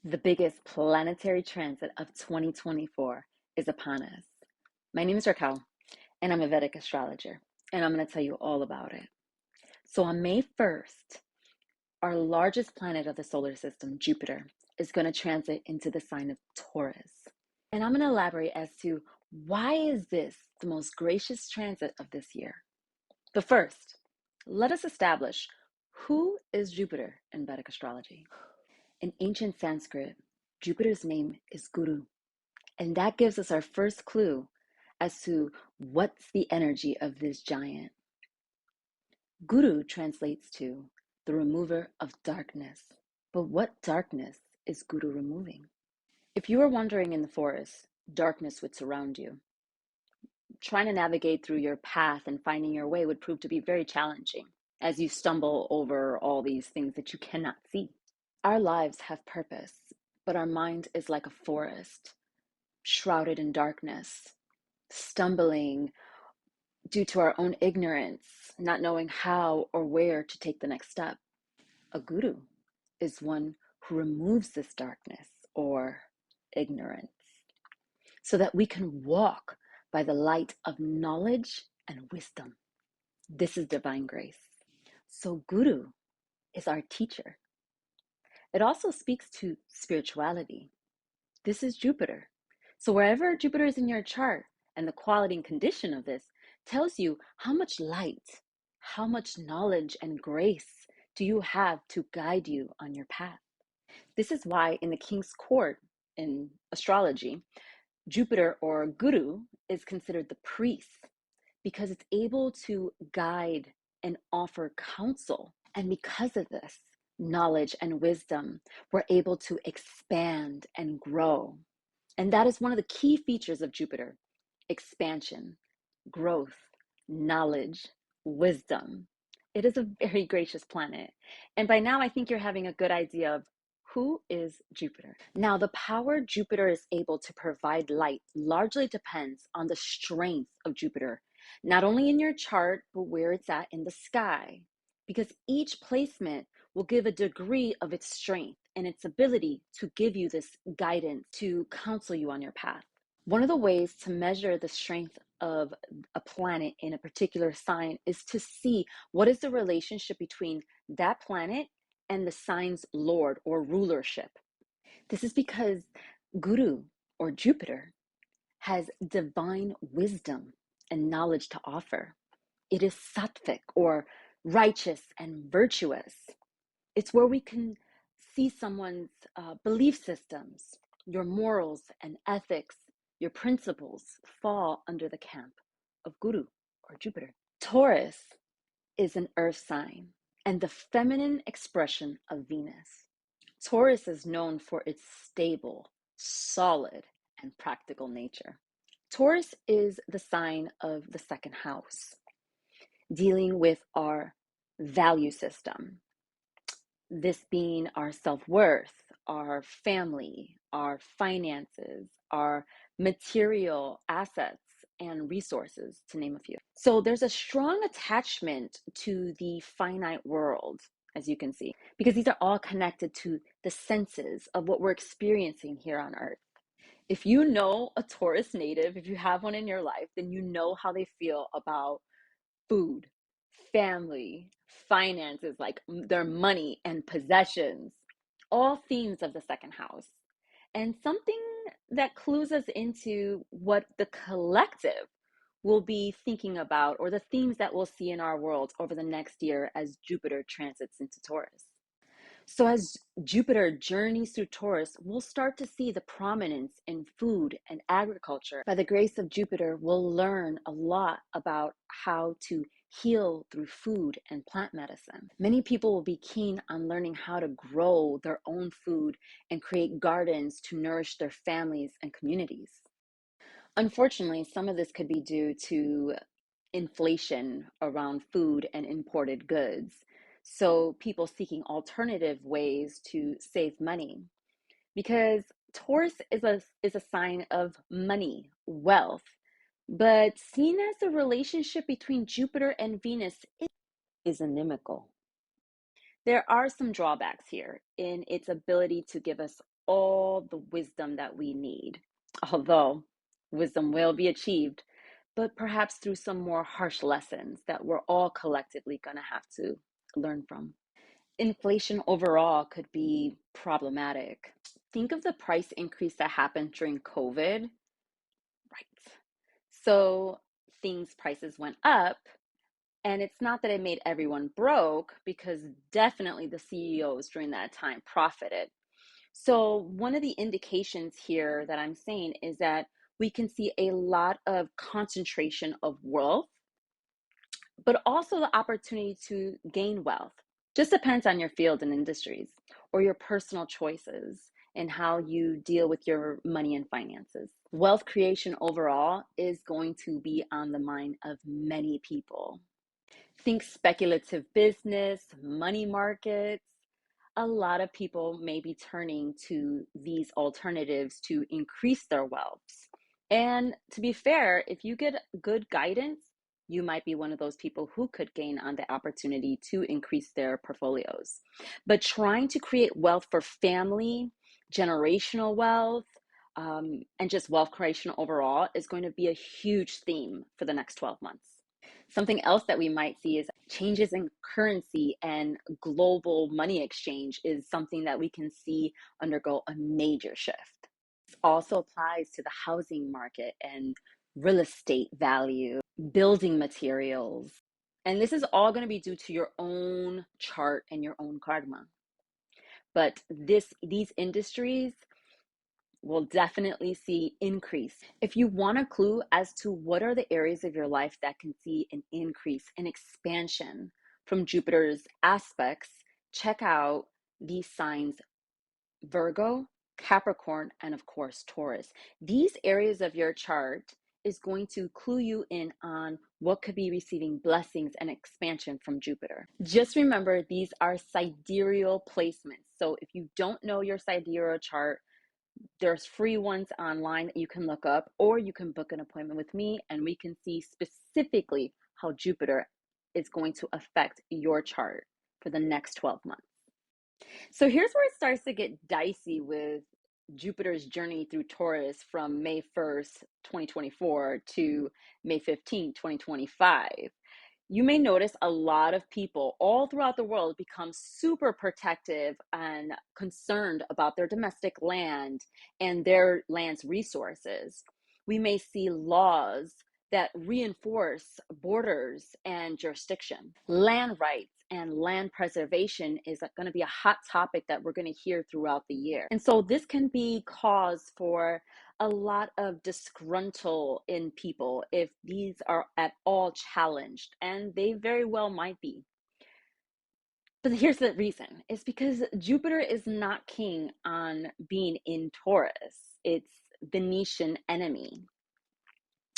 The biggest planetary transit of 2024 is upon us. My name is Raquel, and I'm a Vedic astrologer, and I'm going to tell you all about it. So on May 1st, our largest planet of the solar system, Jupiter, is going to transit into the sign of Taurus. And I'm going to elaborate as to why is this the most gracious transit of this year. But first, let us establish who is Jupiter in Vedic astrology. In ancient Sanskrit, Jupiter's name is Guru, and that gives us our first clue as to what's the energy of this giant. Guru translates to the remover of darkness. But what darkness is Guru removing? If you were wandering in the forest, darkness would surround you. Trying to navigate through your path and finding your way would prove to be very challenging as you stumble over all these things that you cannot see. Our lives have purpose, but our mind is like a forest, shrouded in darkness, stumbling due to our own ignorance, not knowing how or where to take the next step. A guru is one who removes this darkness or ignorance so that we can walk by the light of knowledge and wisdom. This is divine grace. So Guru is our teacher. It also speaks to spirituality. This is Jupiter. So wherever Jupiter is in your chart, and the quality and condition of this tells you how much light, how much knowledge and grace do you have to guide you on your path. This is why in the king's court in astrology, Jupiter or Guru is considered the priest because it's able to guide and offer counsel. And because of this knowledge and wisdom, we're able to expand and grow. And that is one of the key features of Jupiter: expansion, growth, knowledge, wisdom. It is a very gracious planet. And by now, I think you're having a good idea of who is Jupiter. Now, the power Jupiter is able to provide light largely depends on the strength of Jupiter, not only in your chart, but where it's at in the sky, because each placement will give a degree of its strength and its ability to give you this guidance to counsel you on your path. One of the ways to measure the strength of a planet in a particular sign is to see what is the relationship between that planet and the sign's lord or rulership. This is because Guru or Jupiter has divine wisdom and knowledge to offer. It is sattvic or righteous and virtuous. It's where we can see someone's belief systems, your morals and ethics, your principles fall under the camp of Guru or Jupiter. Taurus is an earth sign and the feminine expression of Venus. Taurus is known for its stable, solid, and practical nature. Taurus is the sign of the second house, dealing with our value system. This being our self-worth, our family, our finances, our material assets and resources, to name a few. So there's a strong attachment to the finite world, as you can see, because these are all connected to the senses of what we're experiencing here on Earth. If you know a Taurus native, if you have one in your life, then you know how they feel about food, family, finances, like their money and possessions, all themes of the second house. And something that clues us into what the collective will be thinking about, or the themes that we'll see in our world over the next year as Jupiter transits into Taurus. So as Jupiter journeys through Taurus, we'll start to see the prominence in food and agriculture. By the grace of Jupiter, we'll learn a lot about how to heal through food and plant medicine. Many people will be keen on learning how to grow their own food and create gardens to nourish their families and communities. Unfortunately, some of this could be due to inflation around food and imported goods. So people seeking alternative ways to save money, because Taurus is a sign of money, wealth, but seen as the relationship between Jupiter and Venus is inimical. There are some drawbacks here in its ability to give us all the wisdom that we need. Although wisdom will be achieved, but perhaps through some more harsh lessons that we're all collectively going to have to learn from. Inflation overall could be problematic. Think of the price increase that happened during COVID, right? So things prices went up, and it's not that it made everyone broke, because definitely the CEOs during that time profited. So one of the indications here that I'm saying is that we can see a lot of concentration of wealth, but also the opportunity to gain wealth. Just depends on your field and industries or your personal choices and how you deal with your money and finances. Wealth creation overall is going to be on the mind of many people. Think speculative business, money markets. A lot of people may be turning to these alternatives to increase their wealth. And to be fair, if you get good guidance, you might be one of those people who could gain on the opportunity to increase their portfolios. But trying to create wealth for family, generational wealth, and just wealth creation overall is going to be a huge theme for the next 12 months. Something else that we might see is changes in currency, and global money exchange is something that we can see undergo a major shift. This also applies to the housing market and real estate value, building materials. And this is all going to be due to your own chart and your own karma. But these industries will definitely see increase. If you want a clue as to what are the areas of your life that can see an increase, an expansion from Jupiter's aspects, check out these signs: Virgo, Capricorn, and of course, Taurus. These areas of your chart is going to clue you in on what could be receiving blessings and expansion from Jupiter. Just remember, these are sidereal placements. So if you don't know your sidereal chart, there's free ones online that you can look up, or you can book an appointment with me and we can see specifically how Jupiter is going to affect your chart for the next 12 months. So here's where it starts to get dicey with Jupiter's journey through Taurus from May 1st, 2024 to May 15th, 2025. You may notice a lot of people all throughout the world become super protective and concerned about their domestic land and their land's resources. We may see laws that reinforce borders and jurisdiction. Land rights and land preservation is going to be a hot topic that we're going to hear throughout the year. And so this can be cause for a lot of disgruntle in people if these are at all challenged, and they very well might be. But here's the reason: it's because Jupiter is not king on being in Taurus. It's Venetian enemy.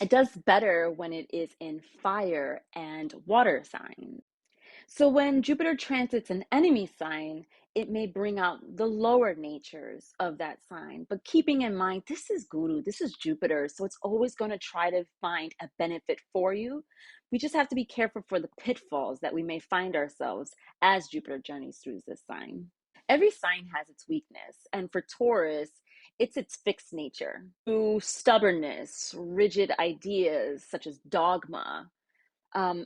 It does better when it is in fire and water signs. So when Jupiter transits an enemy sign, it may bring out the lower natures of that sign. But keeping in mind, this is Guru, this is Jupiter, so it's always going to try to find a benefit for you. We just have to be careful for the pitfalls that we may find ourselves as Jupiter journeys through this sign. Every sign has its weakness, and for Taurus, it's its fixed nature. Through stubbornness, rigid ideas such as dogma,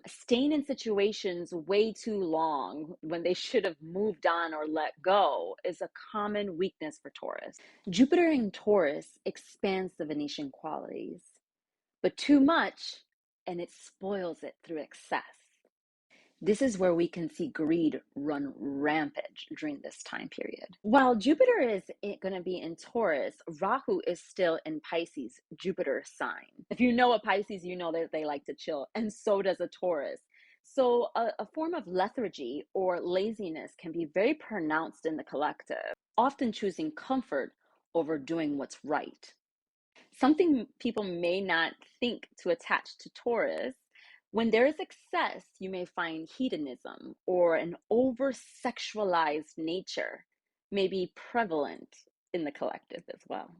staying in situations way too long when they should have moved on or let go is a common weakness for Taurus. Jupiter in Taurus expands the Venetian qualities, but too much and it spoils it through excess. This is where we can see greed run rampant during this time period. While Jupiter is going to be in Taurus, Rahu is still in Pisces, Jupiter's sign. If you know a Pisces, you know that they like to chill, and so does a Taurus. So a form of lethargy or laziness can be very pronounced in the collective, often choosing comfort over doing what's right. Something people may not think to attach to Taurus: when there is excess, you may find hedonism or an over sexualized nature may be prevalent in the collective as well.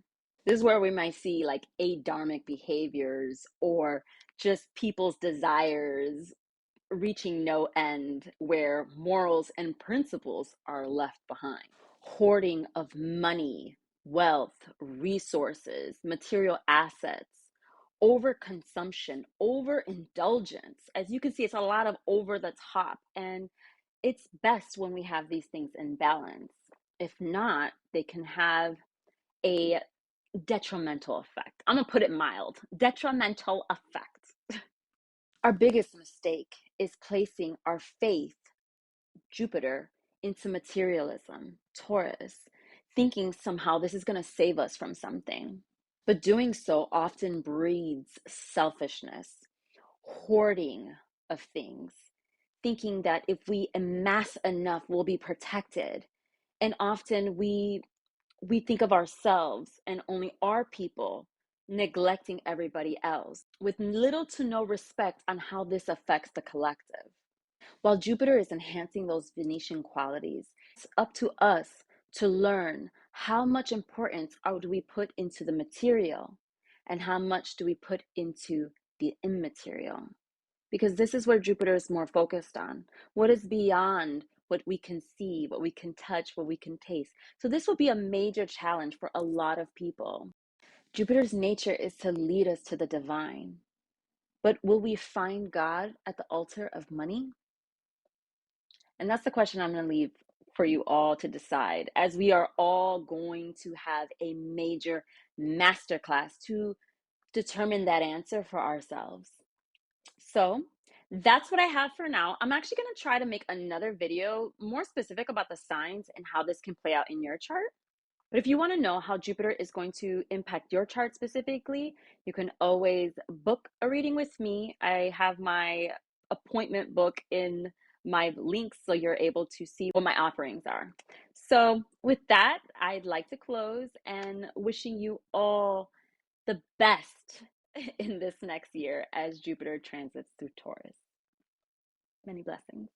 This is where we might see like adharmic behaviors or just people's desires reaching no end, where morals and principles are left behind. Hoarding of money wealth, resources, material assets, overconsumption, overindulgence. As you can see, it's a lot of over the top, and it's best when we have these things in balance. If not, they can have a detrimental effect. I'm gonna put it mild, detrimental effect. Our biggest mistake is placing our faith, Jupiter, into materialism, Taurus, thinking somehow this is going to save us from something. But doing so often breeds selfishness, hoarding of things, thinking that if we amass enough, we'll be protected. And often we think of ourselves and only our people, neglecting everybody else with little to no respect on how this affects the collective. While Jupiter is enhancing those Venetian qualities, it's up to us to learn how much importance do we put into the material and how much do we put into the immaterial. Because this is where Jupiter is more focused on. What is beyond what we can see, what we can touch, what we can taste. So this will be a major challenge for a lot of people. Jupiter's nature is to lead us to the divine. But will we find God at the altar of money? And that's the question I'm going to leave for you all to decide, as we are all going to have a major masterclass to determine that answer for ourselves. So that's what I have for now. I'm actually going to try to make another video more specific about the signs and how this can play out in your chart. But if you want to know how Jupiter is going to impact your chart specifically, you can always book a reading with me. I have my appointment book in my links so you're able to see what my offerings are. So, with that, I'd like to close and wishing you all the best in this next year as Jupiter transits through Taurus. Many blessings.